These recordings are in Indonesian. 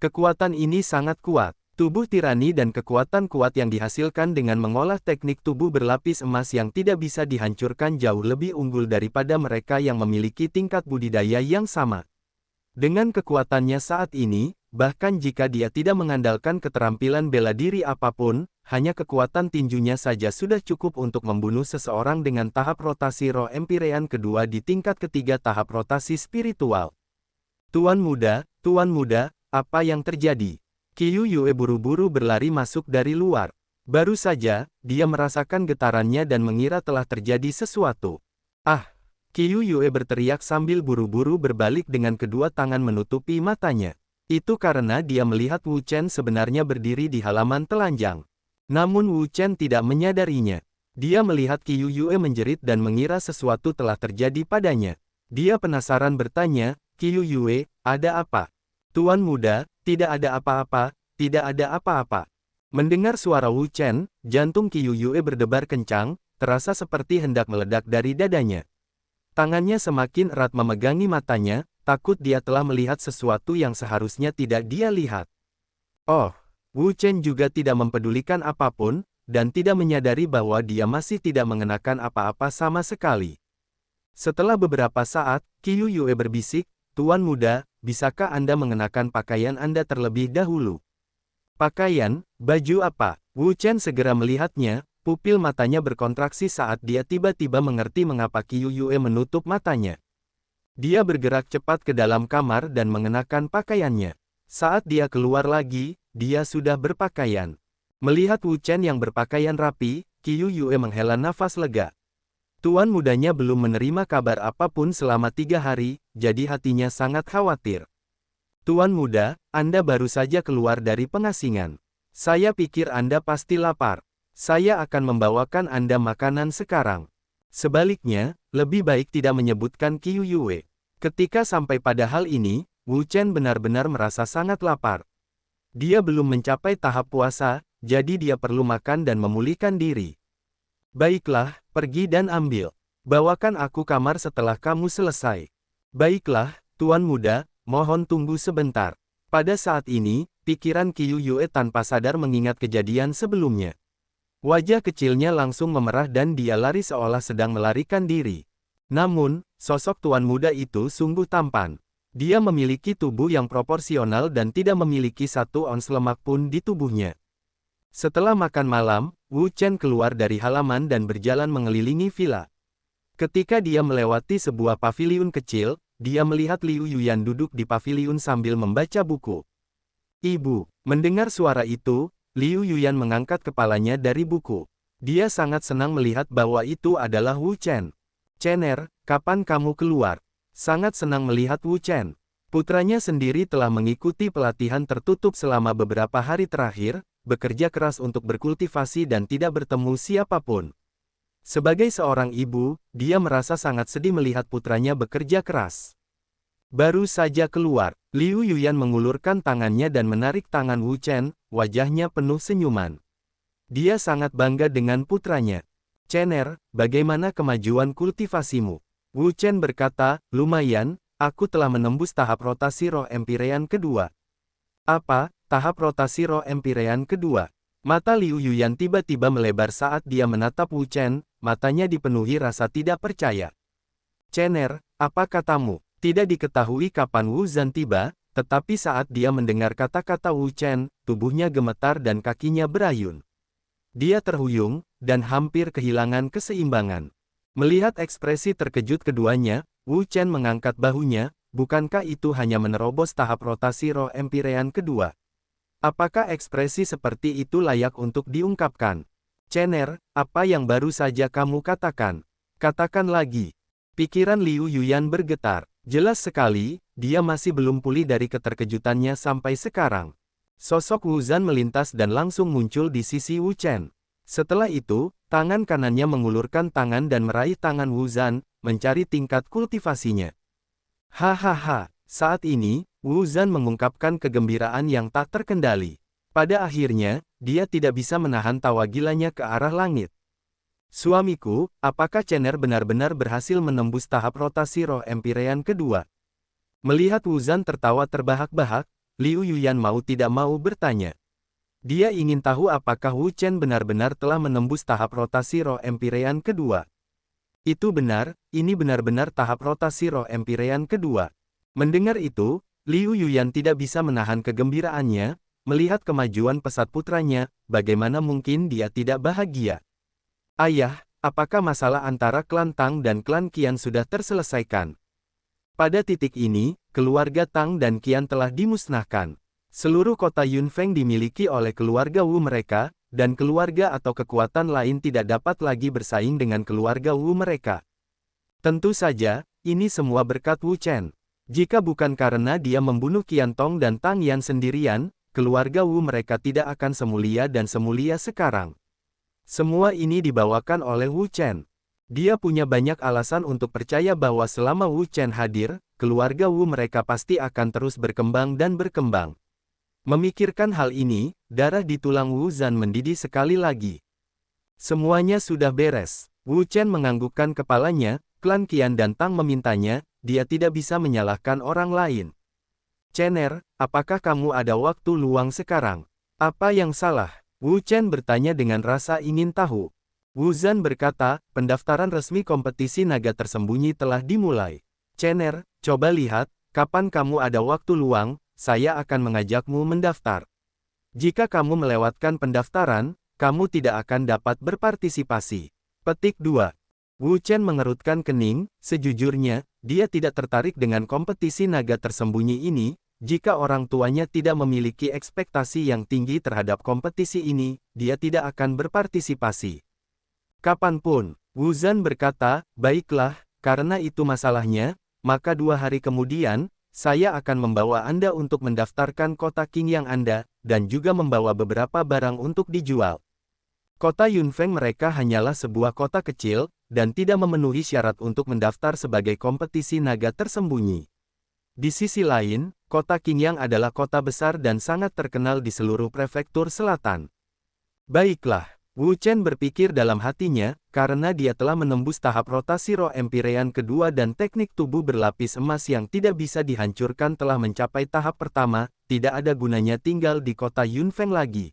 Kekuatan ini sangat kuat. Tubuh tirani dan kekuatan kuat yang dihasilkan dengan mengolah teknik tubuh berlapis emas yang tidak bisa dihancurkan jauh lebih unggul daripada mereka yang memiliki tingkat budidaya yang sama. Dengan kekuatannya saat ini, bahkan jika dia tidak mengandalkan keterampilan bela diri apapun, hanya kekuatan tinjunya saja sudah cukup untuk membunuh seseorang dengan tahap rotasi roh Empyrean kedua di tingkat ketiga tahap rotasi spiritual. Tuan muda, apa yang terjadi? Qiu Yue buru-buru berlari masuk dari luar. Baru saja, dia merasakan getarannya dan mengira telah terjadi sesuatu. Ah! Qiu Yue berteriak sambil buru-buru berbalik dengan kedua tangan menutupi matanya. Itu karena dia melihat Wu Chen sebenarnya berdiri di halaman telanjang. Namun Wu Chen tidak menyadarinya. Dia melihat Qiu Yue menjerit dan mengira sesuatu telah terjadi padanya. Dia penasaran bertanya, Qiu Yue, ada apa? Tuan muda, tidak ada apa-apa, tidak ada apa-apa. Mendengar suara Wu Chen, jantung Qiu Yue berdebar kencang, terasa seperti hendak meledak dari dadanya. Tangannya semakin erat memegangi matanya, takut dia telah melihat sesuatu yang seharusnya tidak dia lihat. Oh, Wu Chen juga tidak mempedulikan apapun, dan tidak menyadari bahwa dia masih tidak mengenakan apa-apa sama sekali. Setelah beberapa saat, Qiu Yue berbisik, Tuan muda, bisakah Anda mengenakan pakaian Anda terlebih dahulu? Pakaian, baju apa? Wu Chen segera melihatnya, pupil matanya berkontraksi saat dia tiba-tiba mengerti mengapa Qiu Yue menutup matanya. Dia bergerak cepat ke dalam kamar dan mengenakan pakaiannya. Saat dia keluar lagi, dia sudah berpakaian. Melihat Wu Chen yang berpakaian rapi, Qiu Yue menghela nafas lega. Tuan mudanya belum menerima kabar apapun selama 3 hari, jadi hatinya sangat khawatir. Tuan muda, Anda baru saja keluar dari pengasingan. Saya pikir Anda pasti lapar. Saya akan membawakan Anda makanan sekarang. Sebaliknya, lebih baik tidak menyebutkan Qiu Yue. Ketika sampai pada hal ini, Wu Chen benar-benar merasa sangat lapar. Dia belum mencapai tahap puasa, jadi dia perlu makan dan memulihkan diri. Baiklah, pergi dan ambil. Bawakan aku kamar setelah kamu selesai. Baiklah, Tuan muda, mohon tunggu sebentar. Pada saat ini, pikiran Qiu Yue tanpa sadar mengingat kejadian sebelumnya. Wajah kecilnya langsung memerah dan dia lari seolah sedang melarikan diri. Namun, sosok tuan muda itu sungguh tampan. Dia memiliki tubuh yang proporsional dan tidak memiliki 1 ons lemak pun di tubuhnya. Setelah makan malam, Wu Chen keluar dari halaman dan berjalan mengelilingi villa. Ketika dia melewati sebuah paviliun kecil, dia melihat Liu Yuyan duduk di paviliun sambil membaca buku. Ibu, mendengar suara itu, Liu Yuyan mengangkat kepalanya dari buku. Dia sangat senang melihat bahwa itu adalah Wu Chen. Chener, kapan kamu keluar? Sangat senang melihat Wu Chen. Putranya sendiri telah mengikuti pelatihan tertutup selama beberapa hari terakhir, bekerja keras untuk berkultivasi dan tidak bertemu siapapun. Sebagai seorang ibu, dia merasa sangat sedih melihat putranya bekerja keras. Baru saja keluar, Liu Yuyan mengulurkan tangannya dan menarik tangan Wu Chen, wajahnya penuh senyuman. Dia sangat bangga dengan putranya. Chener, bagaimana kemajuan kultivasimu? Wu Chen berkata, lumayan, aku telah menembus tahap rotasi roh Empyrean kedua. Apa? Tahap rotasi roh Empyrean kedua. Mata Liu Yuyan tiba-tiba melebar saat dia menatap Wu Chen, matanya dipenuhi rasa tidak percaya. Chener, apa katamu? Tidak diketahui kapan Wu Zhan tiba, tetapi saat dia mendengar kata-kata Wu Chen, tubuhnya gemetar dan kakinya berayun. Dia terhuyung, dan hampir kehilangan keseimbangan. Melihat ekspresi terkejut keduanya, Wu Chen mengangkat bahunya, bukankah itu hanya menerobos tahap rotasi roh Empyrean kedua? Apakah ekspresi seperti itu layak untuk diungkapkan? Chener, apa yang baru saja kamu katakan? Katakan lagi. Pikiran Liu Yuyan bergetar. Jelas sekali, dia masih belum pulih dari keterkejutannya sampai sekarang. Sosok Wu Zhan melintas dan langsung muncul di sisi Wu Chen. Setelah itu, tangan kanannya mengulurkan tangan dan meraih tangan Wu Zhan, mencari tingkat kultivasinya. Hahaha, saat ini, Wu Zhan mengungkapkan kegembiraan yang tak terkendali. Pada akhirnya, dia tidak bisa menahan tawa gilanya ke arah langit. Suamiku, apakah Chener benar-benar berhasil menembus tahap rotasi roh Empyrean kedua? Melihat Wu Zhan tertawa terbahak-bahak, Liu Yuyan mau tidak mau bertanya. Dia ingin tahu apakah Wu Chen benar-benar telah menembus tahap rotasi roh Empirean kedua. Itu benar, ini benar-benar tahap rotasi roh Empirean kedua. Mendengar itu, Liu Yuyan tidak bisa menahan kegembiraannya, melihat kemajuan pesat putranya, bagaimana mungkin dia tidak bahagia. Ayah, apakah masalah antara klan Tang dan klan Qian sudah terselesaikan? Pada titik ini, keluarga Tang dan Qian telah dimusnahkan. Seluruh kota Yunfeng dimiliki oleh keluarga Wu mereka, dan keluarga atau kekuatan lain tidak dapat lagi bersaing dengan keluarga Wu mereka. Tentu saja, ini semua berkat Wu Chen. Jika bukan karena dia membunuh Qian Tong dan Tang Yan sendirian, keluarga Wu mereka tidak akan semulia dan semulia sekarang. Semua ini dibawakan oleh Wu Chen. Dia punya banyak alasan untuk percaya bahwa selama Wu Chen hadir, keluarga Wu mereka pasti akan terus berkembang dan berkembang. Memikirkan hal ini, darah di tulang Wu Zan mendidih sekali lagi. Semuanya sudah beres. Wu Chen menganggukkan kepalanya, klan Qian dan Tang memintanya, dia tidak bisa menyalahkan orang lain. Chener, apakah kamu ada waktu luang sekarang? Apa yang salah? Wu Chen bertanya dengan rasa ingin tahu. Wu Zan berkata, pendaftaran resmi kompetisi naga tersembunyi telah dimulai. Chener, coba lihat, kapan kamu ada waktu luang, saya akan mengajakmu mendaftar. Jika kamu melewatkan pendaftaran, kamu tidak akan dapat berpartisipasi. Petik 2. Wu Chen mengerutkan kening, sejujurnya, dia tidak tertarik dengan kompetisi naga tersembunyi ini, jika orang tuanya tidak memiliki ekspektasi yang tinggi terhadap kompetisi ini, dia tidak akan berpartisipasi. Kapanpun, Wu Zan berkata, baiklah, karena itu masalahnya, maka 2 hari kemudian, saya akan membawa Anda untuk mendaftarkan kota Qingyang Anda, dan juga membawa beberapa barang untuk dijual. Kota Yunfeng mereka hanyalah sebuah kota kecil, dan tidak memenuhi syarat untuk mendaftar sebagai kompetisi naga tersembunyi. Di sisi lain, kota Qingyang adalah kota besar dan sangat terkenal di seluruh prefektur selatan. Baiklah, Wu Chen berpikir dalam hatinya, karena dia telah menembus tahap rotasi roh Empirean kedua dan teknik tubuh berlapis emas yang tidak bisa dihancurkan telah mencapai tahap pertama, tidak ada gunanya tinggal di kota Yunfeng lagi.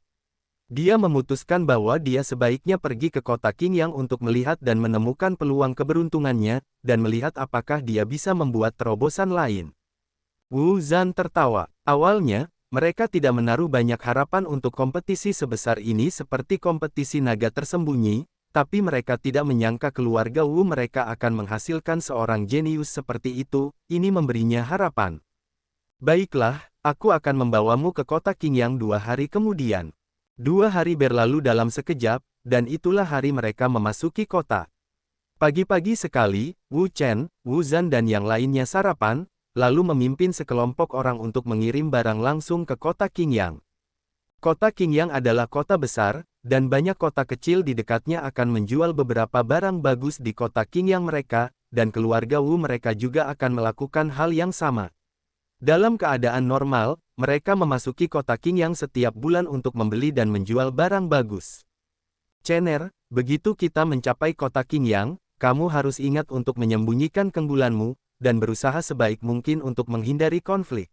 Dia memutuskan bahwa dia sebaiknya pergi ke kota Qingyang untuk melihat dan menemukan peluang keberuntungannya, dan melihat apakah dia bisa membuat terobosan lain. Wu Zan tertawa. Awalnya, mereka tidak menaruh banyak harapan untuk kompetisi sebesar ini seperti kompetisi naga tersembunyi, tapi mereka tidak menyangka keluarga Wu mereka akan menghasilkan seorang jenius seperti itu, ini memberinya harapan. Baiklah, aku akan membawamu ke kota Qingyang 2 hari kemudian. 2 hari berlalu dalam sekejap, dan itulah hari mereka memasuki kota. Pagi-pagi sekali, Wu Chen, Wu Zan dan yang lainnya sarapan, lalu memimpin sekelompok orang untuk mengirim barang langsung ke kota Qingyang. Kota Qingyang adalah kota besar, dan banyak kota kecil di dekatnya akan menjual beberapa barang bagus di kota Qingyang mereka, dan keluarga Wu mereka juga akan melakukan hal yang sama. Dalam keadaan normal, mereka memasuki kota Qingyang setiap bulan untuk membeli dan menjual barang bagus. Chener, begitu kita mencapai kota Qingyang, kamu harus ingat untuk menyembunyikan keunggulanmu, dan berusaha sebaik mungkin untuk menghindari konflik.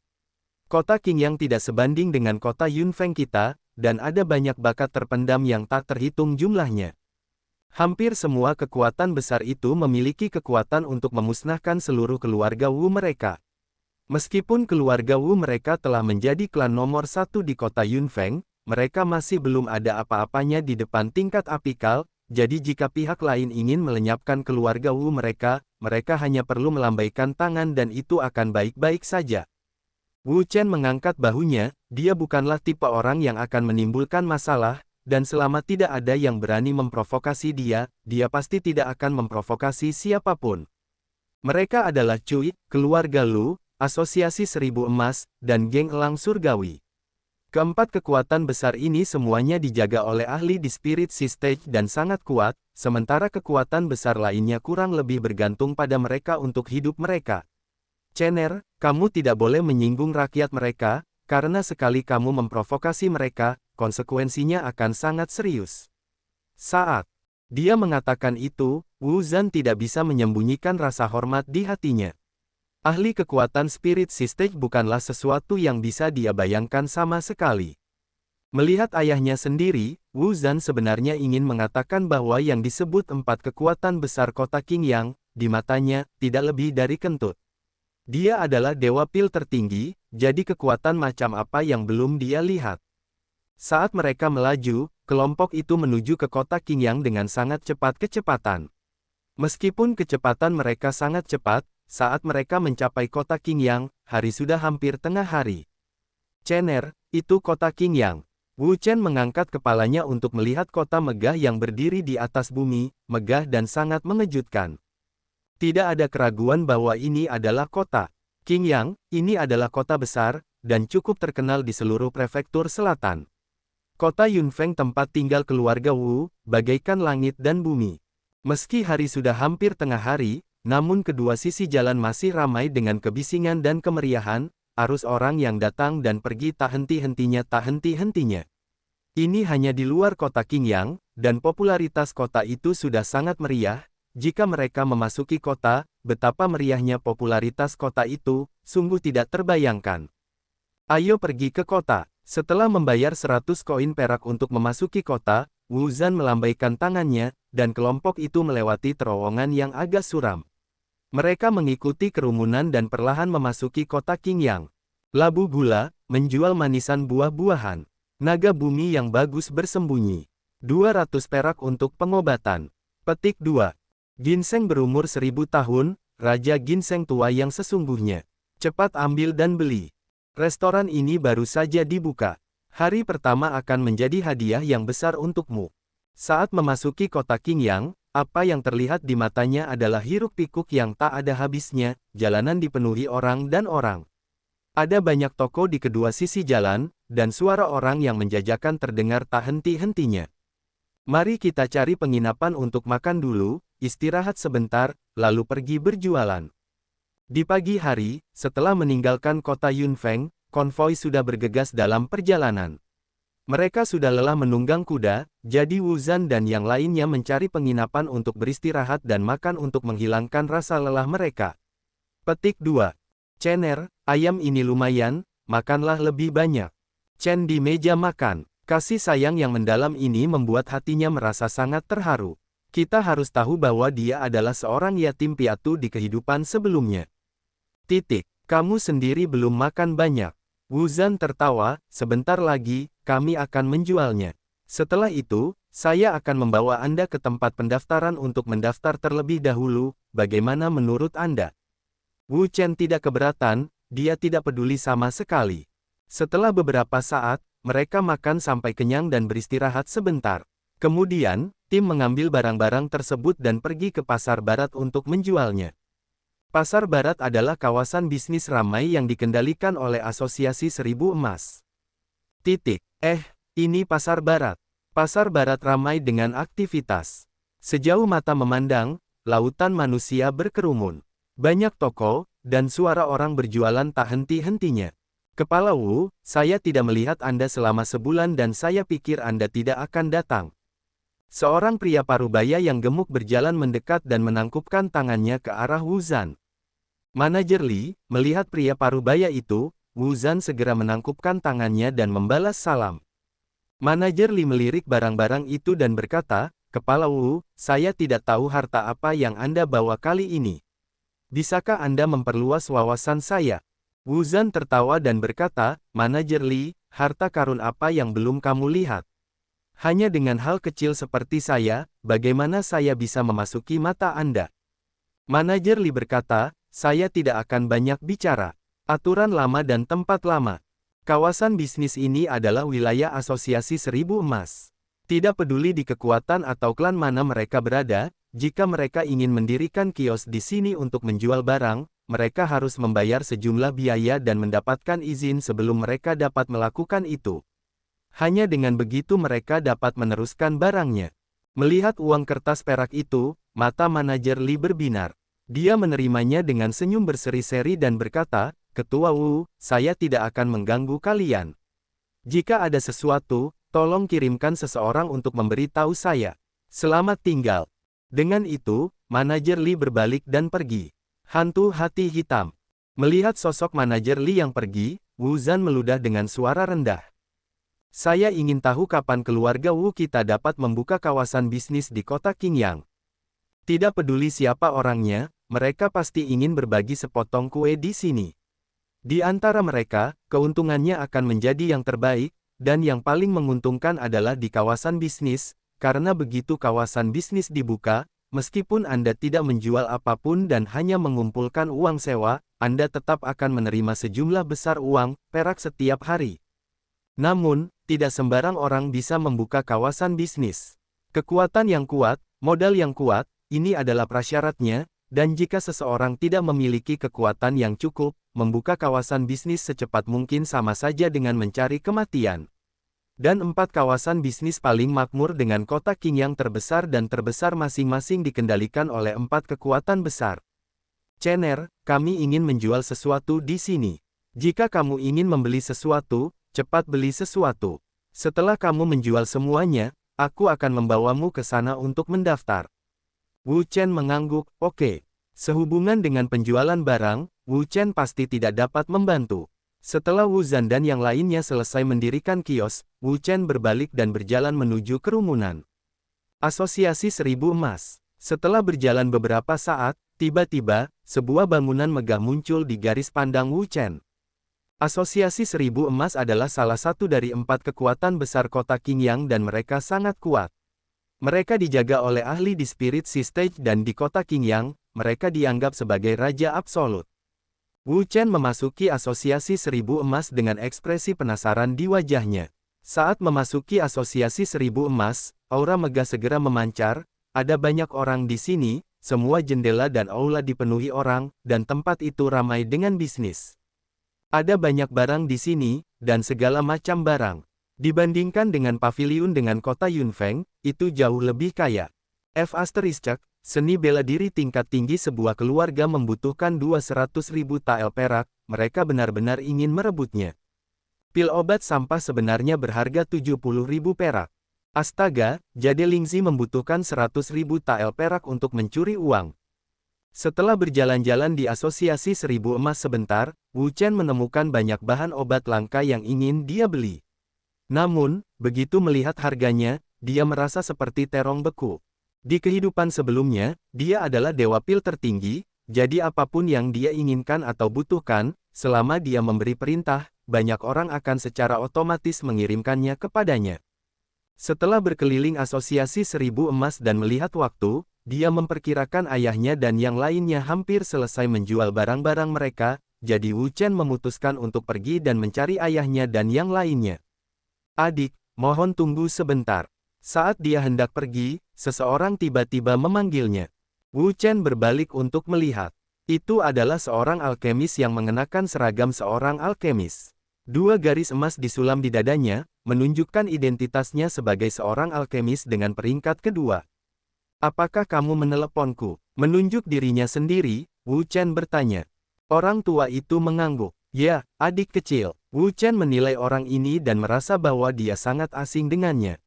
Kota Qingyang tidak sebanding dengan kota Yunfeng kita, dan ada banyak bakat terpendam yang tak terhitung jumlahnya. Hampir semua kekuatan besar itu memiliki kekuatan untuk memusnahkan seluruh keluarga Wu mereka. Meskipun keluarga Wu mereka telah menjadi klan nomor 1 di kota Yunfeng, mereka masih belum ada apa-apanya di depan tingkat apikal, jadi jika pihak lain ingin melenyapkan keluarga Wu mereka, mereka hanya perlu melambaikan tangan dan itu akan baik-baik saja. Wu Chen mengangkat bahunya, dia bukanlah tipe orang yang akan menimbulkan masalah, dan selama tidak ada yang berani memprovokasi dia, dia pasti tidak akan memprovokasi siapapun. Mereka adalah Cui, keluarga Lu, Asosiasi Seribu Emas, dan geng Elang Surgawi. Keempat kekuatan besar ini semuanya dijaga oleh ahli di Spirit Sea Stage dan sangat kuat, sementara kekuatan besar lainnya kurang lebih bergantung pada mereka untuk hidup mereka. Chener, kamu tidak boleh menyinggung rakyat mereka, karena sekali kamu memprovokasi mereka, konsekuensinya akan sangat serius. Saat dia mengatakan itu, Wu Zan tidak bisa menyembunyikan rasa hormat di hatinya. Ahli kekuatan spirit sistek bukanlah sesuatu yang bisa dia bayangkan sama sekali. Melihat ayahnya sendiri, Wu Zhan sebenarnya ingin mengatakan bahwa yang disebut 4 kekuatan besar kota Qingyang, di matanya, tidak lebih dari kentut. Dia adalah dewa pil tertinggi, jadi kekuatan macam apa yang belum dia lihat. Saat mereka melaju, kelompok itu menuju ke kota Qingyang dengan sangat cepat kecepatan. Meskipun kecepatan mereka sangat cepat, saat mereka mencapai kota Qingyang, hari sudah hampir tengah hari. Cener, itu kota Qingyang. Wu Chen mengangkat kepalanya untuk melihat kota megah yang berdiri di atas bumi, megah dan sangat mengejutkan. Tidak ada keraguan bahwa ini adalah kota Qingyang, ini adalah kota besar, dan cukup terkenal di seluruh prefektur selatan. Kota Yunfeng tempat tinggal keluarga Wu, bagaikan langit dan bumi. Meski hari sudah hampir tengah hari, namun kedua sisi jalan masih ramai dengan kebisingan dan kemeriahan, arus orang yang datang dan pergi tak henti-hentinya. Ini hanya di luar kota Qingyang, dan popularitas kota itu sudah sangat meriah. Jika mereka memasuki kota, betapa meriahnya popularitas kota itu, sungguh tidak terbayangkan. Ayo pergi ke kota. Setelah membayar 100 koin perak untuk memasuki kota, Wu Zhan melambaikan tangannya, dan kelompok itu melewati terowongan yang agak suram. Mereka mengikuti kerumunan dan perlahan memasuki kota Qingyang. Labu gula, menjual manisan buah-buahan. Naga bumi yang bagus bersembunyi. 200 perak untuk pengobatan. Petik 2. Ginseng berumur 1000 tahun, Raja Ginseng tua yang sesungguhnya. Cepat ambil dan beli. Restoran ini baru saja dibuka. Hari pertama akan menjadi hadiah yang besar untukmu. Saat memasuki kota Qingyang, apa yang terlihat di matanya adalah hiruk-pikuk yang tak ada habisnya, jalanan dipenuhi orang dan orang. Ada banyak toko di kedua sisi jalan, dan suara orang yang menjajakan terdengar tak henti-hentinya. Mari kita cari penginapan untuk makan dulu, istirahat sebentar, lalu pergi berjualan. Di pagi hari, setelah meninggalkan kota Yunfeng, konvoi sudah bergegas dalam perjalanan. Mereka sudah lelah menunggang kuda, jadi Wu Zhan dan yang lainnya mencari penginapan untuk beristirahat dan makan untuk menghilangkan rasa lelah mereka. Petik 2. Cener, ayam ini lumayan, makanlah lebih banyak. Chen di meja makan. Kasih sayang yang mendalam ini membuat hatinya merasa sangat terharu. Kita harus tahu bahwa dia adalah seorang yatim piatu di kehidupan sebelumnya. Kamu sendiri belum makan banyak. Wu Zhan tertawa, sebentar lagi, kami akan menjualnya. Setelah itu, saya akan membawa Anda ke tempat pendaftaran untuk mendaftar terlebih dahulu, bagaimana menurut Anda? Wu Chen tidak keberatan, dia tidak peduli sama sekali. Setelah beberapa saat, mereka makan sampai kenyang dan beristirahat sebentar. Kemudian, tim mengambil barang-barang tersebut dan pergi ke pasar barat untuk menjualnya. Pasar Barat adalah kawasan bisnis ramai yang dikendalikan oleh Asosiasi Seribu Emas. Ini Pasar Barat. Pasar Barat ramai dengan aktivitas. Sejauh mata memandang, lautan manusia berkerumun. Banyak toko, dan suara orang berjualan tak henti-hentinya. Kepala Wu, saya tidak melihat Anda selama sebulan dan saya pikir Anda tidak akan datang. Seorang pria parubaya yang gemuk berjalan mendekat dan menangkupkan tangannya ke arah Wu Zhan. Manajer Li, melihat pria parubaya itu, Wu Zhan segera menangkupkan tangannya dan membalas salam. Manajer Li melirik barang-barang itu dan berkata, Kepala Wu, saya tidak tahu harta apa yang Anda bawa kali ini. Bisakah Anda memperluas wawasan saya? Wu Zhan tertawa dan berkata, Manajer Li, harta karun apa yang belum kamu lihat? Hanya dengan hal kecil seperti saya, bagaimana saya bisa memasuki mata Anda? Manajer Li berkata, saya tidak akan banyak bicara. Aturan lama dan tempat lama. Kawasan bisnis ini adalah wilayah Asosiasi Seribu Emas. Tidak peduli di kekuatan atau klan mana mereka berada, jika mereka ingin mendirikan kios di sini untuk menjual barang, mereka harus membayar sejumlah biaya dan mendapatkan izin sebelum mereka dapat melakukan itu. Hanya dengan begitu mereka dapat meneruskan barangnya. Melihat uang kertas perak itu, mata manajer Li berbinar. Dia menerimanya dengan senyum berseri-seri dan berkata, Ketua Wu, saya tidak akan mengganggu kalian. Jika ada sesuatu, tolong kirimkan seseorang untuk memberitahu saya. Selamat tinggal. Dengan itu, manajer Li berbalik dan pergi. Hantu hati hitam. Melihat sosok manajer Li yang pergi, Wu Zhan meludah dengan suara rendah. Saya ingin tahu kapan keluarga Wu kita dapat membuka kawasan bisnis di kota Qingyang. Tidak peduli siapa orangnya, mereka pasti ingin berbagi sepotong kue di sini. Di antara mereka, keuntungannya akan menjadi yang terbaik, dan yang paling menguntungkan adalah di kawasan bisnis, karena begitu kawasan bisnis dibuka, meskipun Anda tidak menjual apapun dan hanya mengumpulkan uang sewa, Anda tetap akan menerima sejumlah besar uang perak setiap hari. Namun, tidak sembarang orang bisa membuka kawasan bisnis. Kekuatan yang kuat, modal yang kuat, ini adalah prasyaratnya, dan jika seseorang tidak memiliki kekuatan yang cukup, membuka kawasan bisnis secepat mungkin sama saja dengan mencari kematian. Dan 4 kawasan bisnis paling makmur dengan kota Qingyang terbesar dan terbesar masing-masing dikendalikan oleh 4 kekuatan besar. Chener, kami ingin menjual sesuatu di sini. Jika kamu ingin membeli sesuatu, cepat beli sesuatu. Setelah kamu menjual semuanya, aku akan membawamu ke sana untuk mendaftar. Wu Chen mengangguk, oke. Sehubungan dengan penjualan barang, Wu Chen pasti tidak dapat membantu. Setelah Wu Zhan dan yang lainnya selesai mendirikan kios, Wu Chen berbalik dan berjalan menuju kerumunan Asosiasi Seribu Emas. Setelah berjalan beberapa saat, tiba-tiba, sebuah bangunan megah muncul di garis pandang Wu Chen. Asosiasi Seribu Emas adalah salah satu dari 4 kekuatan besar kota Qingyang dan mereka sangat kuat. Mereka dijaga oleh ahli di Spirit Sea Stage dan di kota Qingyang, mereka dianggap sebagai raja absolut. Wu Chen memasuki Asosiasi Seribu Emas dengan ekspresi penasaran di wajahnya. Saat memasuki Asosiasi Seribu Emas, aura megah segera memancar, ada banyak orang di sini, semua jendela dan aula dipenuhi orang, dan tempat itu ramai dengan bisnis. Ada banyak barang di sini, dan segala macam barang. Dibandingkan dengan paviliun dengan kota Yunfeng, itu jauh lebih kaya. Seni bela diri tingkat tinggi sebuah keluarga membutuhkan 200.000 tael perak, mereka benar-benar ingin merebutnya. Pil obat sampah sebenarnya berharga 70.000 perak. Astaga, Jade Lingzi membutuhkan 100.000 tael perak untuk mencuri uang. Setelah berjalan-jalan di Asosiasi Seribu Emas sebentar, Wu Chen menemukan banyak bahan obat langka yang ingin dia beli. Namun, begitu melihat harganya, dia merasa seperti terong beku. Di kehidupan sebelumnya, dia adalah dewa pil tertinggi, jadi apapun yang dia inginkan atau butuhkan, selama dia memberi perintah, banyak orang akan secara otomatis mengirimkannya kepadanya. Setelah berkeliling Asosiasi Seribu Emas dan melihat waktu, dia memperkirakan ayahnya dan yang lainnya hampir selesai menjual barang-barang mereka, jadi Wu Chen memutuskan untuk pergi dan mencari ayahnya dan yang lainnya. Adik, mohon tunggu sebentar. Saat dia hendak pergi, seseorang tiba-tiba memanggilnya. Wu Chen berbalik untuk melihat. Itu adalah seorang alkemis yang mengenakan seragam seorang alkemis. 2 garis emas disulam di dadanya, menunjukkan identitasnya sebagai seorang alkemis dengan peringkat kedua. Apakah kamu meneleponku? Menunjuk dirinya sendiri, Wu Chen bertanya. Orang tua itu mengangguk. Ya, adik kecil. Wu Chen menilai orang ini dan merasa bahwa dia sangat asing dengannya.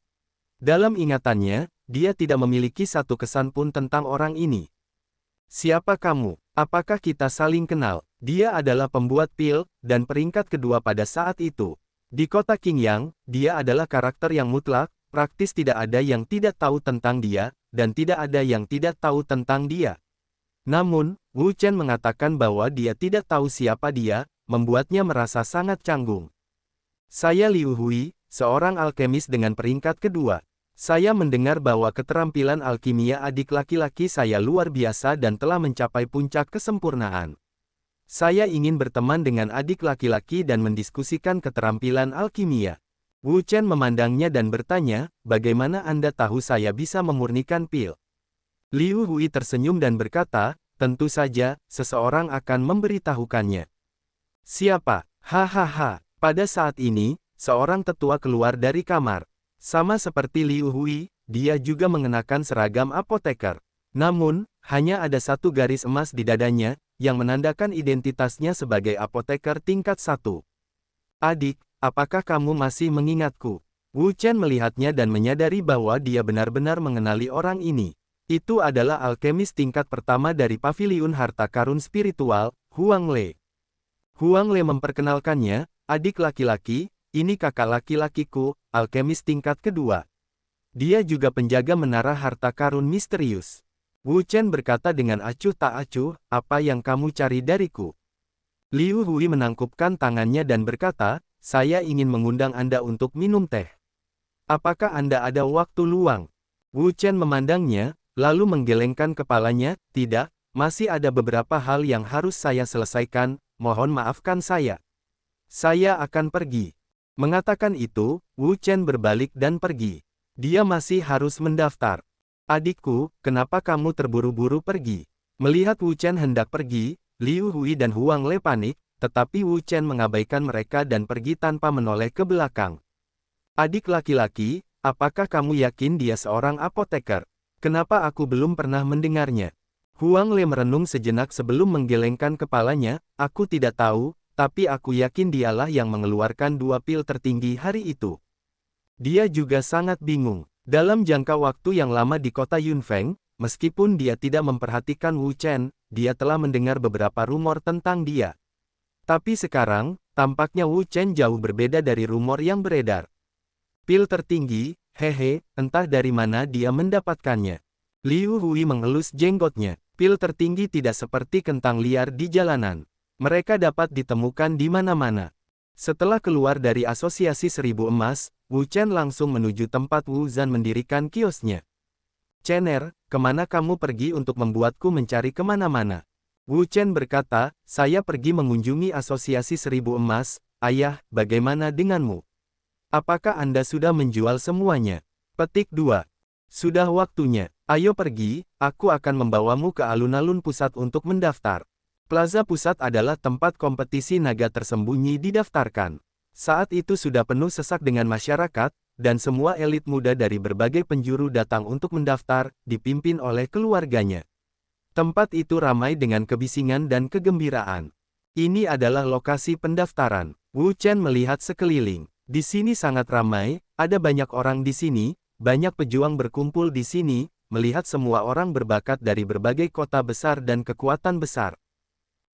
Dalam ingatannya, dia tidak memiliki satu kesan pun tentang orang ini. Siapa kamu? Apakah kita saling kenal? Dia adalah pembuat pil, dan peringkat kedua pada saat itu. Di kota Qingyang, dia adalah karakter yang mutlak, praktis tidak ada yang tidak tahu tentang dia, dan tidak ada yang tidak tahu tentang dia. Namun, Wu Chen mengatakan bahwa dia tidak tahu siapa dia, membuatnya merasa sangat canggung. Saya Liu Hui, seorang alkemis dengan peringkat kedua. Saya mendengar bahwa keterampilan alkimia adik laki-laki saya luar biasa dan telah mencapai puncak kesempurnaan. Saya ingin berteman dengan adik laki-laki dan mendiskusikan keterampilan alkimia. Wu Chen memandangnya dan bertanya, bagaimana Anda tahu saya bisa memurnikan pil? Liu Hui tersenyum dan berkata, tentu saja, seseorang akan memberitahukannya. Siapa? Hahaha. Pada saat ini, seorang tetua keluar dari kamar. Sama seperti Liu Hui, dia juga mengenakan seragam apoteker. Namun, hanya ada satu garis emas di dadanya, yang menandakan identitasnya sebagai apoteker tingkat 1. Adik, apakah kamu masih mengingatku? Wu Chen melihatnya dan menyadari bahwa dia benar-benar mengenali orang ini. Itu adalah alkemis tingkat pertama dari Paviliun Harta Karun Spiritual, Huang Le. Huang Le memperkenalkannya, adik laki-laki, ini kakak laki-lakiku, alkemis tingkat kedua. Dia juga penjaga menara harta karun misterius. Wu Chen berkata dengan acuh tak acuh, apa yang kamu cari dariku? Liu Hui menangkupkan tangannya dan berkata, saya ingin mengundang Anda untuk minum teh. Apakah Anda ada waktu luang? Wu Chen memandangnya, lalu menggelengkan kepalanya, tidak, masih ada beberapa hal yang harus saya selesaikan, mohon maafkan saya. Saya akan pergi. Mengatakan itu, Wu Chen berbalik dan pergi. Dia masih harus mendaftar. Adikku, kenapa kamu terburu-buru pergi? Melihat Wu Chen hendak pergi, Liu Hui dan Huang Le panik, tetapi Wu Chen mengabaikan mereka dan pergi tanpa menoleh ke belakang. Adik laki-laki, apakah kamu yakin dia seorang apoteker? Kenapa aku belum pernah mendengarnya? Huang Le merenung sejenak sebelum menggelengkan kepalanya, aku tidak tahu, tapi aku yakin dialah yang mengeluarkan 2 pil tertinggi hari itu. Dia juga sangat bingung. Dalam jangka waktu yang lama di kota Yunfeng, meskipun dia tidak memperhatikan Wu Chen, dia telah mendengar beberapa rumor tentang dia. Tapi sekarang, tampaknya Wu Chen jauh berbeda dari rumor yang beredar. Pil tertinggi, hehe, entah dari mana dia mendapatkannya. Liu Hui mengelus jenggotnya. Pil tertinggi tidak seperti kentang liar di jalanan. Mereka dapat ditemukan di mana-mana. Setelah keluar dari Asosiasi Seribu Emas, Wu Chen langsung menuju tempat Wu Zhan mendirikan kiosnya. Chener, kemana kamu pergi untuk membuatku mencari kemana-mana? Wu Chen berkata, saya pergi mengunjungi Asosiasi Seribu Emas. Ayah, bagaimana denganmu? Apakah Anda sudah menjual semuanya? Petik 2. Sudah waktunya. Ayo pergi, aku akan membawamu ke alun-alun pusat untuk mendaftar. Plaza pusat adalah tempat kompetisi naga tersembunyi didaftarkan. Saat itu sudah penuh sesak dengan masyarakat, dan semua elit muda dari berbagai penjuru datang untuk mendaftar, dipimpin oleh keluarganya. Tempat itu ramai dengan kebisingan dan kegembiraan. Ini adalah lokasi pendaftaran. Wu Chen melihat sekeliling. Di sini sangat ramai, ada banyak orang di sini, banyak pejuang berkumpul di sini, melihat semua orang berbakat dari berbagai kota besar dan kekuatan besar.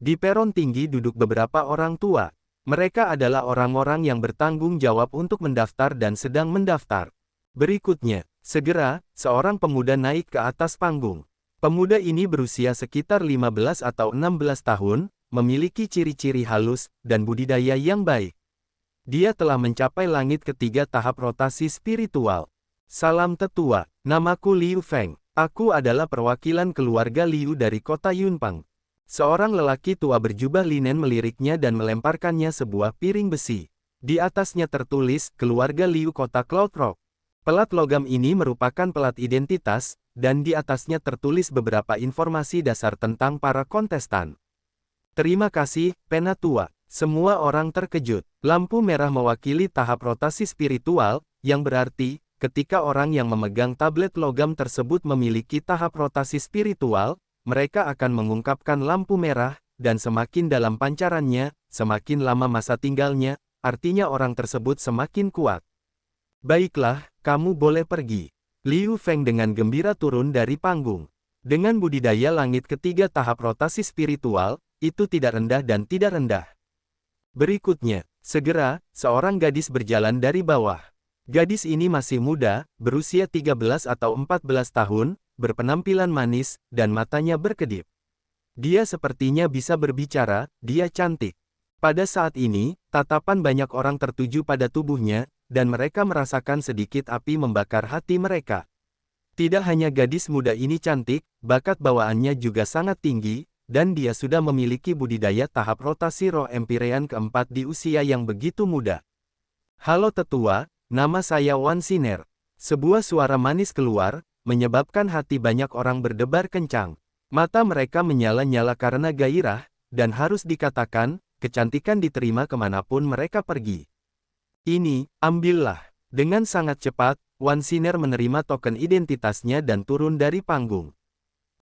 Di peron tinggi duduk beberapa orang tua. Mereka adalah orang-orang yang bertanggung jawab untuk mendaftar dan sedang mendaftar. Berikutnya, segera, seorang pemuda naik ke atas panggung. Pemuda ini berusia sekitar 15 atau 16 tahun, memiliki ciri-ciri halus, dan budidaya yang baik. Dia telah mencapai langit ketiga tahap rotasi spiritual. Salam tetua, namaku Liu Feng. Aku adalah perwakilan keluarga Liu dari kota Yunpeng. Seorang lelaki tua berjubah linen meliriknya dan melemparkannya sebuah piring besi. Di atasnya tertulis, keluarga Liu kota Cloud Rock. Pelat logam ini merupakan pelat identitas, dan di atasnya tertulis beberapa informasi dasar tentang para kontestan. Terima kasih, Penatua. Semua orang terkejut. Lampu merah mewakili tahap rotasi spiritual, yang berarti, ketika orang yang memegang tablet logam tersebut memiliki tahap rotasi spiritual, mereka akan mengungkapkan lampu merah, dan semakin dalam pancarannya, semakin lama masa tinggalnya, artinya orang tersebut semakin kuat. Baiklah, kamu boleh pergi. Liu Feng dengan gembira turun dari panggung. Dengan budidaya langit ketiga tahap rotasi spiritual, itu tidak rendah dan tidak rendah. Berikutnya, segera, seorang gadis berjalan dari bawah. Gadis ini masih muda, berusia 13 atau 14 tahun, berpenampilan manis, dan matanya berkedip. Dia sepertinya bisa berbicara, dia cantik. Pada saat ini, tatapan banyak orang tertuju pada tubuhnya, dan mereka merasakan sedikit api membakar hati mereka. Tidak hanya gadis muda ini cantik, bakat bawaannya juga sangat tinggi, dan dia sudah memiliki budidaya tahap rotasi roh Empyrean keempat di usia yang begitu muda. Halo tetua, nama saya Wan Siner. Sebuah suara manis keluar, menyebabkan hati banyak orang berdebar kencang. Mata mereka menyala-nyala karena gairah, dan harus dikatakan, kecantikan diterima kemanapun mereka pergi. Ini, ambillah. Dengan sangat cepat, Wan Siner menerima token identitasnya dan turun dari panggung.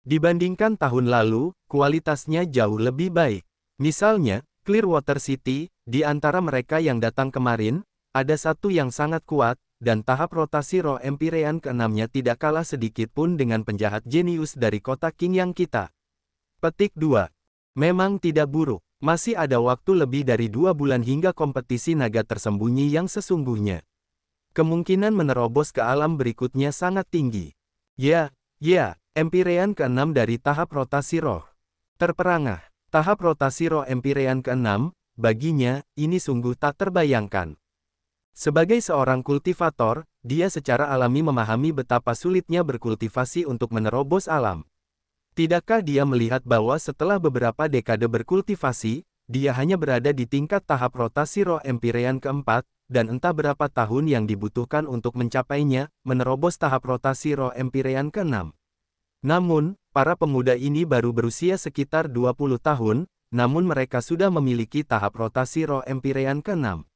Dibandingkan tahun lalu, kualitasnya jauh lebih baik. Misalnya, Clearwater City, di antara mereka yang datang kemarin, ada satu yang sangat kuat, dan tahap rotasi roh Empyrean ke-6-nya tidak kalah sedikit pun dengan penjahat jenius dari kota Qingyang kita. Petik 2. Memang tidak buruk. Masih ada waktu lebih dari 2 bulan hingga kompetisi naga tersembunyi yang sesungguhnya. Kemungkinan menerobos ke alam berikutnya sangat tinggi. Ya, Empyrean ke-6 dari tahap rotasi roh. Terperangah. Tahap rotasi roh Empyrean ke-6, baginya, ini sungguh tak terbayangkan. Sebagai seorang kultivator, dia secara alami memahami betapa sulitnya berkultivasi untuk menerobos alam. Tidakkah dia melihat bahwa setelah beberapa dekade berkultivasi, dia hanya berada di tingkat tahap rotasi roh Empyrean ke-4, dan entah berapa tahun yang dibutuhkan untuk mencapainya, menerobos tahap rotasi roh Empyrean ke-6. Namun, para pemuda ini baru berusia sekitar 20 tahun, namun mereka sudah memiliki tahap rotasi roh Empyrean ke-6.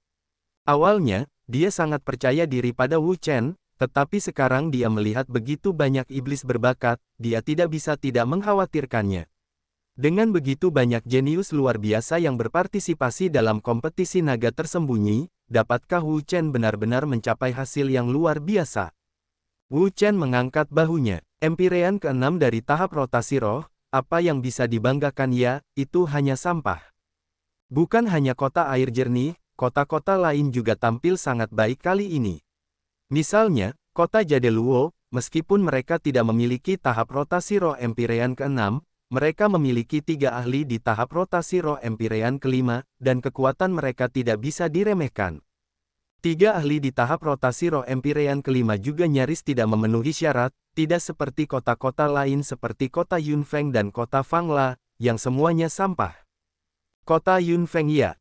Awalnya, dia sangat percaya diri pada Wu Chen, tetapi sekarang dia melihat begitu banyak iblis berbakat, dia tidak bisa tidak mengkhawatirkannya. Dengan begitu banyak jenius luar biasa yang berpartisipasi dalam kompetisi naga tersembunyi, dapatkah Wu Chen benar-benar mencapai hasil yang luar biasa? Wu Chen mengangkat bahunya. Empyrean ke-6 dari tahap rotasi roh, apa yang bisa dibanggakan ya, itu hanya sampah. Bukan hanya kota air jernih, kota-kota lain juga tampil sangat baik kali ini. Misalnya, kota Jadeluo, meskipun mereka tidak memiliki tahap rotasi roh Empyrean ke-6, mereka memiliki 3 ahli di tahap rotasi roh Empyrean ke-5, dan kekuatan mereka tidak bisa diremehkan. 3 ahli di tahap rotasi roh Empyrean ke-5 juga nyaris tidak memenuhi syarat, tidak seperti kota-kota lain seperti kota Yunfeng dan kota Fangla, yang semuanya sampah. Kota Yunfeng ya,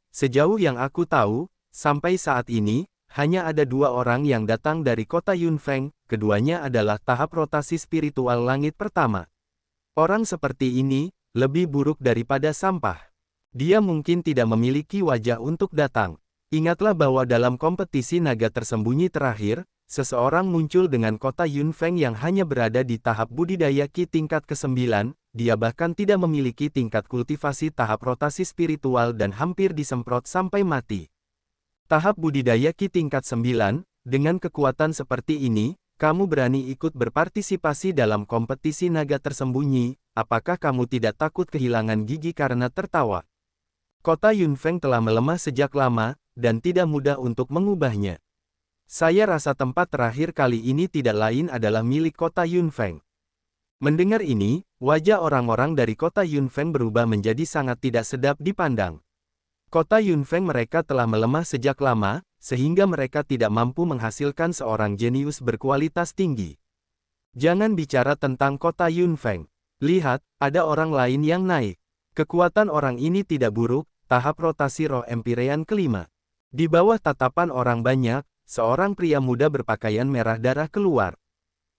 sejauh yang aku tahu, sampai saat ini, hanya ada 2 orang yang datang dari kota Yunfeng, keduanya adalah tahap rotasi spiritual langit pertama. Orang seperti ini, lebih buruk daripada sampah. Dia mungkin tidak memiliki wajah untuk datang. Ingatlah bahwa dalam kompetisi naga tersembunyi terakhir, seseorang muncul dengan kota Yunfeng yang hanya berada di tahap budidaya Qi tingkat ke-9, dia bahkan tidak memiliki tingkat kultivasi tahap rotasi spiritual dan hampir disemprot sampai mati. Tahap budidaya Qi tingkat 9, dengan kekuatan seperti ini, kamu berani ikut berpartisipasi dalam kompetisi naga tersembunyi, apakah kamu tidak takut kehilangan gigi karena tertawa? Kota Yunfeng telah melemah sejak lama, dan tidak mudah untuk mengubahnya. Saya rasa tempat terakhir kali ini tidak lain adalah milik kota Yunfeng. Mendengar ini, wajah orang-orang dari kota Yunfeng berubah menjadi sangat tidak sedap dipandang. Kota Yunfeng mereka telah melemah sejak lama, sehingga mereka tidak mampu menghasilkan seorang jenius berkualitas tinggi. Jangan bicara tentang kota Yunfeng. Lihat, ada orang lain yang naik. Kekuatan orang ini tidak buruk, tahap rotasi roh Empyrean ke-5. Di bawah tatapan orang banyak, seorang pria muda berpakaian merah darah keluar.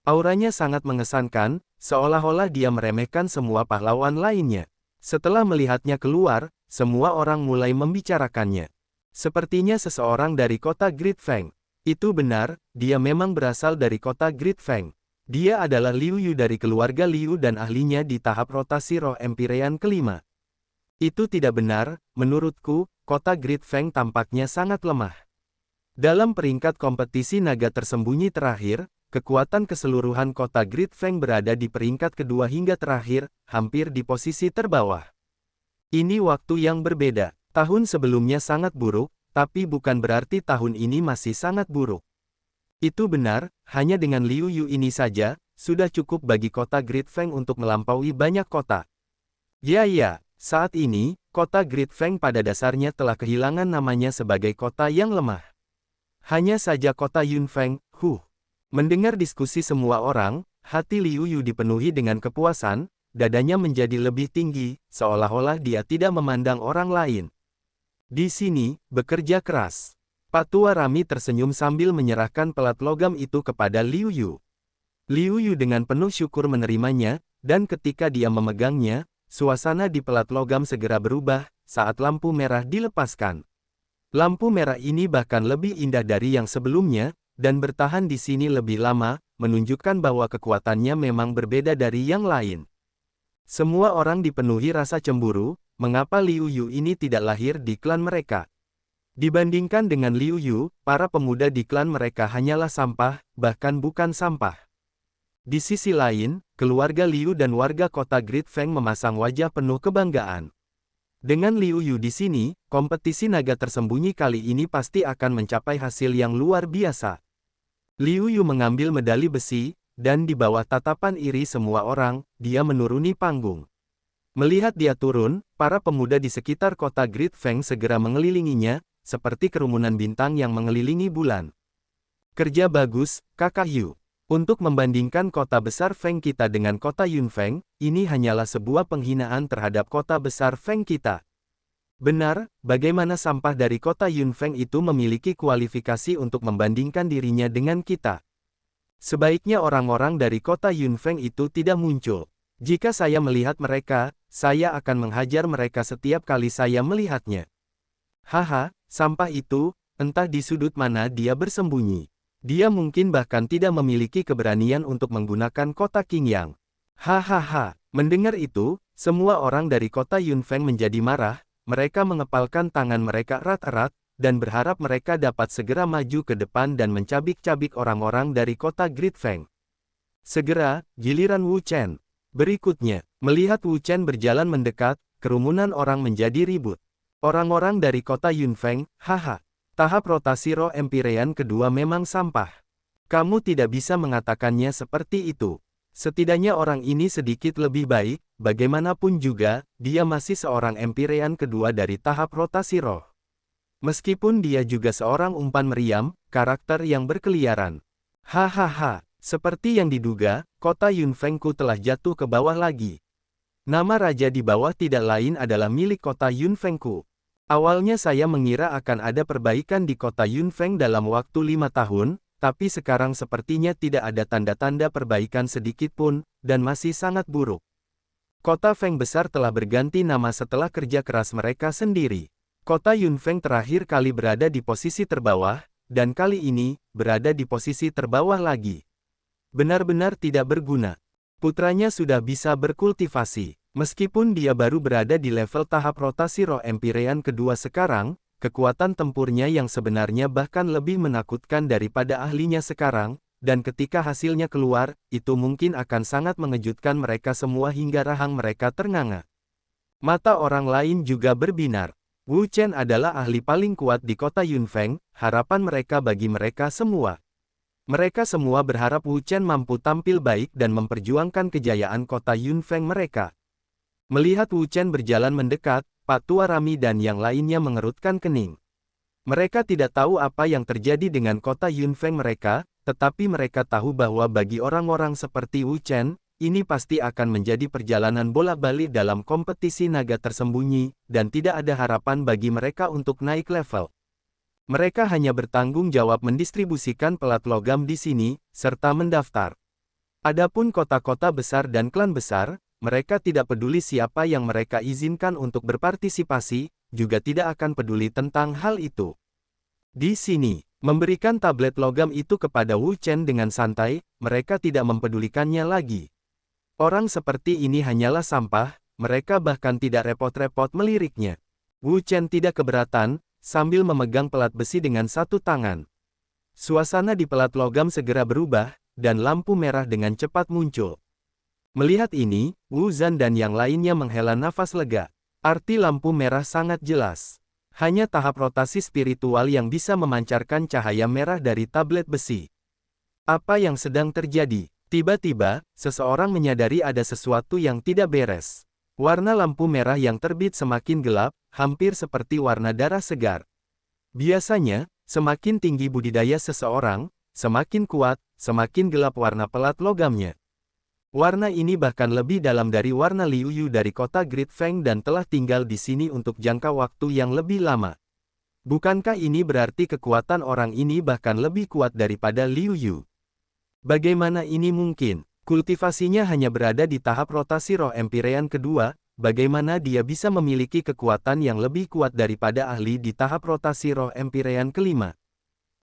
Auranya sangat mengesankan, seolah-olah dia meremehkan semua pahlawan lainnya. Setelah melihatnya keluar, semua orang mulai membicarakannya. Sepertinya seseorang dari kota Great Feng. Itu benar, dia memang berasal dari kota Great Feng. Dia adalah Liu Yu dari keluarga Liu dan ahlinya di tahap rotasi roh Empyrean ke-5. Itu tidak benar, menurutku, kota Great Feng tampaknya sangat lemah. Dalam peringkat kompetisi naga tersembunyi terakhir, kekuatan keseluruhan kota Great Feng berada di peringkat kedua hingga terakhir, hampir di posisi terbawah. Ini waktu yang berbeda. Tahun sebelumnya sangat buruk, tapi bukan berarti tahun ini masih sangat buruk. Itu benar, hanya dengan Liu Yu ini saja, sudah cukup bagi kota Great Feng untuk melampaui banyak kota. Ya. Saat ini, kota Great Feng pada dasarnya telah kehilangan namanya sebagai kota yang lemah. Hanya saja kota Yunfeng, Mendengar diskusi semua orang, hati Liu Yu dipenuhi dengan kepuasan, dadanya menjadi lebih tinggi, seolah-olah dia tidak memandang orang lain. Di sini, bekerja keras. Pak Tua Rami tersenyum sambil menyerahkan pelat logam itu kepada Liu Yu. Liu Yu dengan penuh syukur menerimanya, dan ketika dia memegangnya, suasana di pelat logam segera berubah, saat lampu merah dilepaskan. Lampu merah ini bahkan lebih indah dari yang sebelumnya, dan bertahan di sini lebih lama, menunjukkan bahwa kekuatannya memang berbeda dari yang lain. Semua orang dipenuhi rasa cemburu, mengapa Liu Yu ini tidak lahir di klan mereka. Dibandingkan dengan Liu Yu, para pemuda di klan mereka hanyalah sampah, bahkan bukan sampah. Di sisi lain, keluarga Liu dan warga kota Great Feng memasang wajah penuh kebanggaan. Dengan Liu Yu di sini, kompetisi naga tersembunyi kali ini pasti akan mencapai hasil yang luar biasa. Liu Yu mengambil medali besi, dan di bawah tatapan iri semua orang, dia menuruni panggung. Melihat dia turun, para pemuda di sekitar kota Great Fang segera mengelilinginya, seperti kerumunan bintang yang mengelilingi bulan. Kerja bagus, Kakak Yu. Untuk membandingkan kota besar Feng kita dengan kota Yunfeng, ini hanyalah sebuah penghinaan terhadap kota besar Feng kita. Benar, bagaimana sampah dari kota Yunfeng itu memiliki kualifikasi untuk membandingkan dirinya dengan kita? Sebaiknya orang-orang dari kota Yunfeng itu tidak muncul. Jika saya melihat mereka, saya akan menghajar mereka setiap kali saya melihatnya. Haha, sampah itu, entah di sudut mana dia bersembunyi. Dia mungkin bahkan tidak memiliki keberanian untuk menggunakan kota Qingyang. Hahaha, mendengar itu, semua orang dari kota Yunfeng menjadi marah, mereka mengepalkan tangan mereka erat-erat, dan berharap mereka dapat segera maju ke depan dan mencabik-cabik orang-orang dari kota Great Fang. Segera, giliran Wu Chen. Berikutnya, melihat Wu Chen berjalan mendekat, kerumunan orang menjadi ribut. Orang-orang dari kota Yunfeng, haha. Tahap rotasi roh Empyrean kedua memang sampah. Kamu tidak bisa mengatakannya seperti itu. Setidaknya orang ini sedikit lebih baik, bagaimanapun juga, dia masih seorang Empyrean kedua dari tahap rotasi roh. Meskipun dia juga seorang umpan meriam, karakter yang berkeliaran. Hahaha, seperti yang diduga, kota Yunfengku telah jatuh ke bawah lagi. Nama raja di bawah tidak lain adalah milik kota Yunfengku. Awalnya saya mengira akan ada perbaikan di kota Yunfeng dalam waktu 5 tahun, tapi sekarang sepertinya tidak ada tanda-tanda perbaikan sedikit pun, dan masih sangat buruk. Kota Feng besar telah berganti nama setelah kerja keras mereka sendiri. Kota Yunfeng terakhir kali berada di posisi terbawah, dan kali ini, berada di posisi terbawah lagi. Benar-benar tidak berguna. Putranya sudah bisa berkultivasi. Meskipun dia baru berada di level tahap rotasi roh Empyrean kedua sekarang, kekuatan tempurnya yang sebenarnya bahkan lebih menakutkan daripada ahlinya sekarang, dan ketika hasilnya keluar, itu mungkin akan sangat mengejutkan mereka semua hingga rahang mereka ternganga. Mata orang lain juga berbinar. Wu Chen adalah ahli paling kuat di kota Yunfeng, harapan mereka bagi mereka semua. Mereka semua berharap Wu Chen mampu tampil baik dan memperjuangkan kejayaan kota Yunfeng mereka. Melihat Wu Chen berjalan mendekat, Pak Tua Rami dan yang lainnya mengerutkan kening. Mereka tidak tahu apa yang terjadi dengan kota Yunfeng mereka, tetapi mereka tahu bahwa bagi orang-orang seperti Wu Chen, ini pasti akan menjadi perjalanan bolak-balik dalam kompetisi naga tersembunyi, dan tidak ada harapan bagi mereka untuk naik level. Mereka hanya bertanggung jawab mendistribusikan pelat logam di sini, serta mendaftar. Adapun kota-kota besar dan klan besar, mereka tidak peduli siapa yang mereka izinkan untuk berpartisipasi, juga tidak akan peduli tentang hal itu. Di sini, memberikan tablet logam itu kepada Wu Chen dengan santai, mereka tidak mempedulikannya lagi. Orang seperti ini hanyalah sampah, mereka bahkan tidak repot-repot meliriknya. Wu Chen tidak keberatan, sambil memegang pelat besi dengan satu tangan. Suasana di pelat logam segera berubah, dan lampu merah dengan cepat muncul. Melihat ini, Wu Zhan dan yang lainnya menghela nafas lega. Arti lampu merah sangat jelas. Hanya tahap rotasi spiritual yang bisa memancarkan cahaya merah dari tablet besi. Apa yang sedang terjadi? Tiba-tiba, seseorang menyadari ada sesuatu yang tidak beres. Warna lampu merah yang terbit semakin gelap, hampir seperti warna darah segar. Biasanya, semakin tinggi budidaya seseorang, semakin kuat, semakin gelap warna pelat logamnya. Warna ini bahkan lebih dalam dari warna Liu Yu dari kota Great Fang dan telah tinggal di sini untuk jangka waktu yang lebih lama. Bukankah ini berarti kekuatan orang ini bahkan lebih kuat daripada Liu Yu? Bagaimana ini mungkin? Kultivasinya hanya berada di tahap rotasi roh Empyrean kedua, bagaimana dia bisa memiliki kekuatan yang lebih kuat daripada ahli di tahap rotasi roh Empyrean kelima?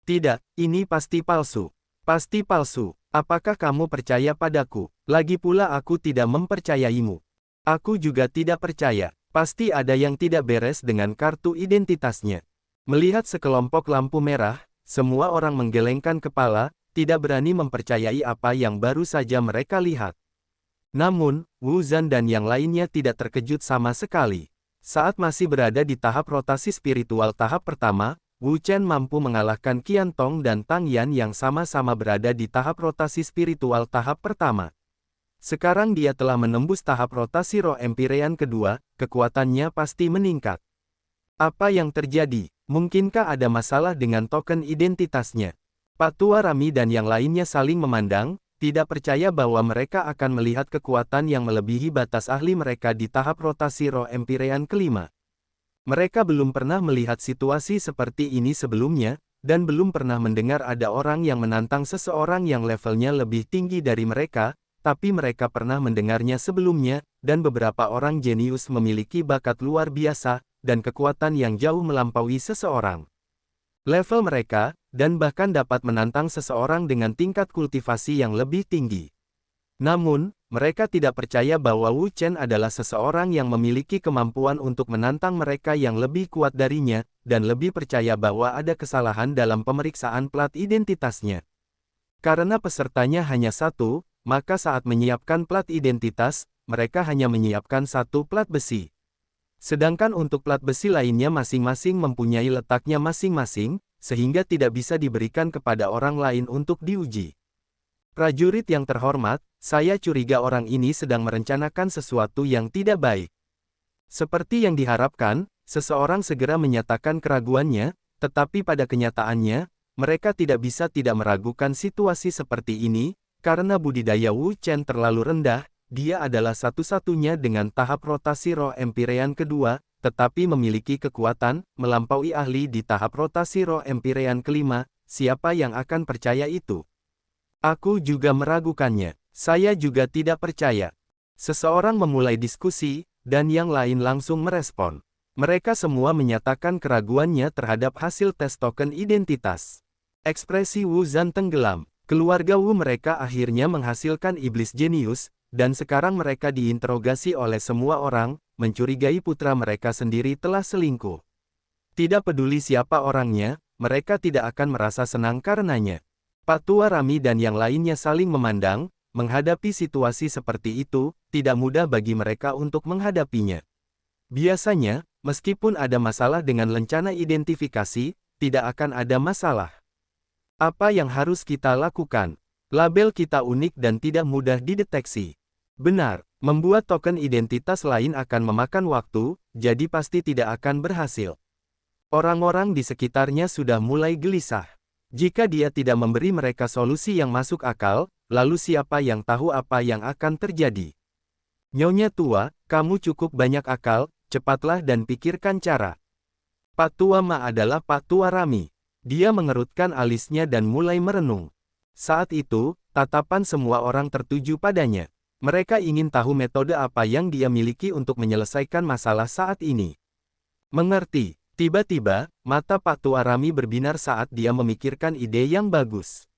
Tidak, ini pasti palsu. Pasti palsu. Apakah kamu percaya padaku? Lagi pula aku tidak mempercayaimu. Aku juga tidak percaya. Pasti ada yang tidak beres dengan kartu identitasnya. Melihat sekelompok lampu merah, semua orang menggelengkan kepala, tidak berani mempercayai apa yang baru saja mereka lihat. Namun, Wu Zhan dan yang lainnya tidak terkejut sama sekali. Saat masih berada di tahap rotasi spiritual tahap pertama, Wu Chen mampu mengalahkan Qian Tong dan Tang Yan yang sama-sama berada di tahap rotasi spiritual tahap pertama. Sekarang dia telah menembus tahap rotasi roh Empyrean kedua, kekuatannya pasti meningkat. Apa yang terjadi? Mungkinkah ada masalah dengan token identitasnya? Pak Tua Rami dan yang lainnya saling memandang, tidak percaya bahwa mereka akan melihat kekuatan yang melebihi batas ahli mereka di tahap rotasi roh Empyrean kelima. Mereka belum pernah melihat situasi seperti ini sebelumnya, dan belum pernah mendengar ada orang yang menantang seseorang yang levelnya lebih tinggi dari mereka, tapi mereka pernah mendengarnya sebelumnya, dan beberapa orang jenius memiliki bakat luar biasa, dan kekuatan yang jauh melampaui seseorang. Level mereka, dan bahkan dapat menantang seseorang dengan tingkat kultivasi yang lebih tinggi. Namun, mereka tidak percaya bahwa Wu Chen adalah seseorang yang memiliki kemampuan untuk menantang mereka yang lebih kuat darinya, dan lebih percaya bahwa ada kesalahan dalam pemeriksaan plat identitasnya. Karena pesertanya hanya satu, maka saat menyiapkan plat identitas, mereka hanya menyiapkan satu plat besi. Sedangkan untuk plat besi lainnya masing-masing mempunyai letaknya masing-masing, sehingga tidak bisa diberikan kepada orang lain untuk diuji. Prajurit yang terhormat, saya curiga orang ini sedang merencanakan sesuatu yang tidak baik. Seperti yang diharapkan, seseorang segera menyatakan keraguannya, tetapi pada kenyataannya, mereka tidak bisa tidak meragukan situasi seperti ini, karena budidaya Wu Chen terlalu rendah. Dia adalah satu-satunya dengan tahap rotasi roh Empyrean kedua, tetapi memiliki kekuatan melampaui ahli di tahap rotasi roh Empyrean kelima. Siapa yang akan percaya itu? Aku juga meragukannya. Saya juga tidak percaya. Seseorang memulai diskusi, dan yang lain langsung merespon. Mereka semua menyatakan keraguannya terhadap hasil tes token identitas. Ekspresi Wu Zhan tenggelam. Keluarga Wu mereka akhirnya menghasilkan iblis jenius, dan sekarang mereka diinterogasi oleh semua orang, mencurigai putra mereka sendiri telah selingkuh. Tidak peduli siapa orangnya, mereka tidak akan merasa senang karenanya. Pak Tua Rami dan yang lainnya saling memandang, menghadapi situasi seperti itu, tidak mudah bagi mereka untuk menghadapinya. Biasanya, meskipun ada masalah dengan lencana identifikasi, tidak akan ada masalah. Apa yang harus kita lakukan? Label kita unik dan tidak mudah dideteksi. Benar, membuat token identitas lain akan memakan waktu, jadi pasti tidak akan berhasil. Orang-orang di sekitarnya sudah mulai gelisah. Jika dia tidak memberi mereka solusi yang masuk akal, lalu siapa yang tahu apa yang akan terjadi? Nyonya tua, kamu cukup banyak akal, cepatlah dan pikirkan cara. Pak Tua Ma adalah Pak Tua Rami. Dia mengerutkan alisnya dan mulai merenung. Saat itu, tatapan semua orang tertuju padanya. Mereka ingin tahu metode apa yang dia miliki untuk menyelesaikan masalah saat ini. Mengerti, tiba-tiba, mata Pak Tua Rami berbinar saat dia memikirkan ide yang bagus.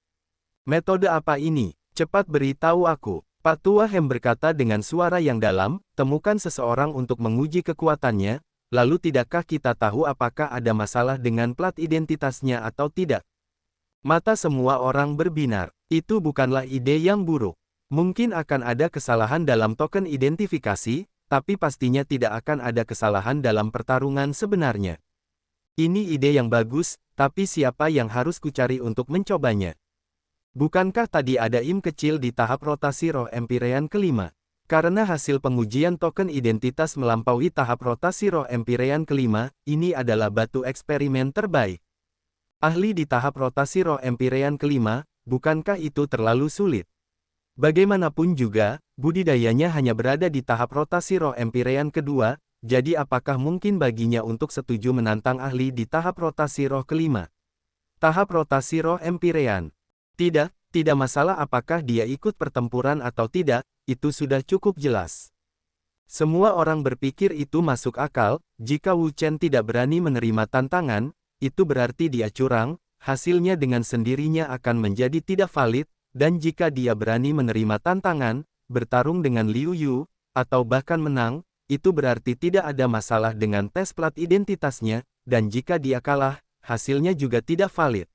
Metode apa ini? Cepat beritahu aku. Pak Tua Hem berkata dengan suara yang dalam, temukan seseorang untuk menguji kekuatannya, lalu tidakkah kita tahu apakah ada masalah dengan plat identitasnya atau tidak? Mata semua orang berbinar. Itu bukanlah ide yang buruk. Mungkin akan ada kesalahan dalam token identifikasi, tapi pastinya tidak akan ada kesalahan dalam pertarungan sebenarnya. Ini ide yang bagus, tapi siapa yang harus kucari untuk mencobanya? Bukankah tadi ada im kecil di tahap rotasi roh Empyrean kelima? Karena hasil pengujian token identitas melampaui tahap rotasi roh Empyrean kelima, ini adalah batu eksperimen terbaik. Ahli di tahap rotasi roh Empyrean kelima, bukankah itu terlalu sulit? Bagaimanapun juga, budidayanya hanya berada di tahap rotasi roh Empyrean kedua, jadi apakah mungkin baginya untuk setuju menantang ahli di tahap rotasi roh kelima? Tahap rotasi roh Empyrean. Tidak masalah apakah dia ikut pertempuran atau tidak, itu sudah cukup jelas. Semua orang berpikir itu masuk akal, jika Wu Chen tidak berani menerima tantangan, itu berarti dia curang, hasilnya dengan sendirinya akan menjadi tidak valid, dan jika dia berani menerima tantangan, bertarung dengan Liu Yu, atau bahkan menang, itu berarti tidak ada masalah dengan tes plat identitasnya, dan jika dia kalah, hasilnya juga tidak valid.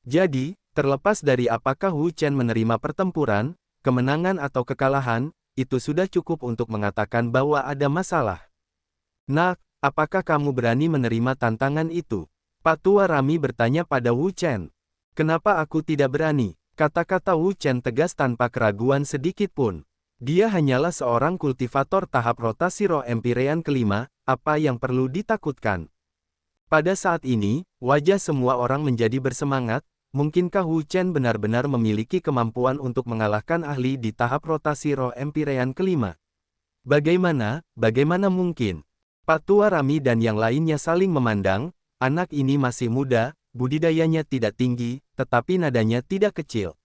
Jadi, terlepas dari apakah Wu Chen menerima pertempuran, kemenangan atau kekalahan, itu sudah cukup untuk mengatakan bahwa ada masalah. Nak, apakah kamu berani menerima tantangan itu? Pak Tua Rami bertanya pada Wu Chen. Kenapa aku tidak berani? Kata-kata Wu Chen tegas tanpa keraguan sedikit pun. Dia hanyalah seorang kultivator tahap rotasi roh Empyrean kelima, apa yang perlu ditakutkan? Pada saat ini, wajah semua orang menjadi bersemangat. Mungkinkah Wu Chen benar-benar memiliki kemampuan untuk mengalahkan ahli di tahap rotasi roh Empyrean kelima? Bagaimana mungkin? Pak Tua Rami dan yang lainnya saling memandang. Anak ini masih muda, budidayanya tidak tinggi, tetapi nadanya tidak kecil.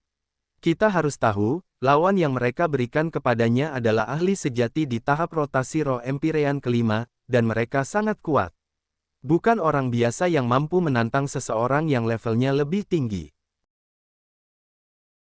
Kita harus tahu, lawan yang mereka berikan kepadanya adalah ahli sejati di tahap rotasi roh Empyrean kelima, dan mereka sangat kuat. Bukan orang biasa yang mampu menantang seseorang yang levelnya lebih tinggi.